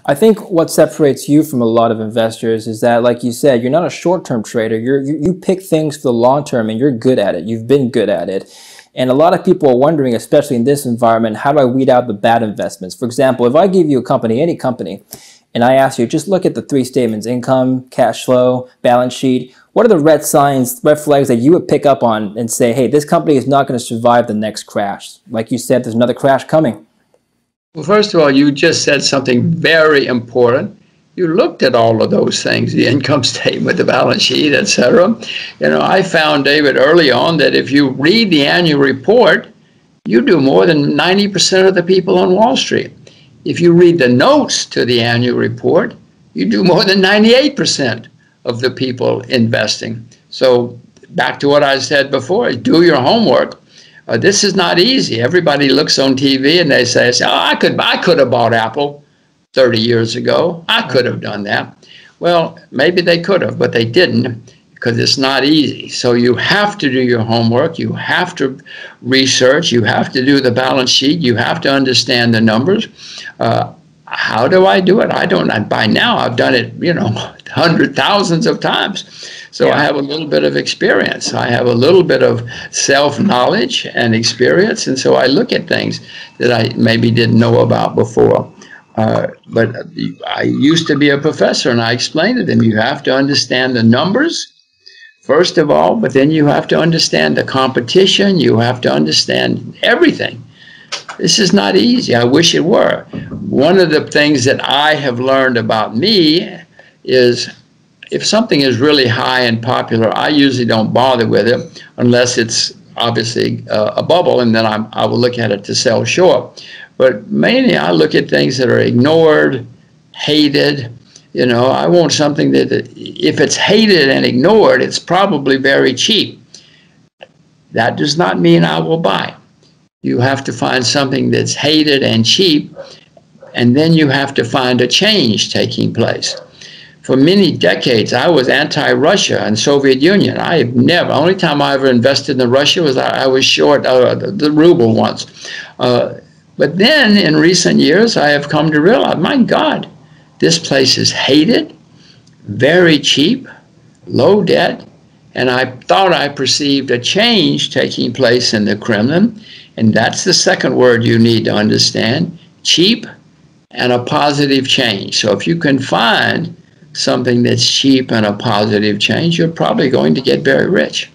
I think what separates you from a lot of investors is that, like you said, you're not a short-term trader. You pick things for the long term, and you're good at it. You've been good at it. And a lot of people are wondering, especially in this environment, how do I weed out the bad investments? For example, if I give you a company, any company, and I ask you, just look at the three statements: income, cash flow, balance sheet. What are the red signs, red flags that you would pick up on and say, hey, this company is not going to survive the next crash? Like you said, there's another crash coming. Well, first of all, you just said something very important. You looked at all of those things, the income statement, the balance sheet, etc. You know, I found, David, early on that if you read the annual report, you do more than 90% of the people on Wall Street. If you read the notes to the annual report, you do more than 98% of the people investing. So back to what I said before, do your homework. This is not easy. Everybody looks on TV and they say, oh, I could have bought Apple 30 years ago. I could have done that. Well, maybe they could have, but they didn't, because it's not easy. So you have to do your homework. You have to research. You have to do the balance sheet. You have to understand the numbers. How do I do it? I don't. By now, I've done it, you know, hundreds, thousands of times. So I have a little bit of experience. I have a little bit of self-knowledge and experience. And so I look at things that I maybe didn't know about before. But I used to be a professor, and I explained to them, you have to understand the numbers, first of all, but then you have to understand the competition. You have to understand everything. This is not easy. I wish it were. One of the things that I have learned about me is if something is really high and popular, I usually don't bother with it unless it's obviously a bubble, and then I will look at it to sell short. But mainly I look at things that are ignored, hated. You know, I want something that if it's hated and ignored, it's probably very cheap. That does not mean I will buy. You have to find something that's hated and cheap, and then you have to find a change taking place. For many decades, I was anti-Russia and Soviet Union. I have never, only time I ever invested in Russia was I was short the ruble once. But then in recent years, I have come to realize, my God, this place is hated, very cheap, low debt, and I thought I perceived a change taking place in the Kremlin. And that's the second word you need to understand: cheap and a positive change. So if you can find something that's cheap and a positive change, you're probably going to get very rich.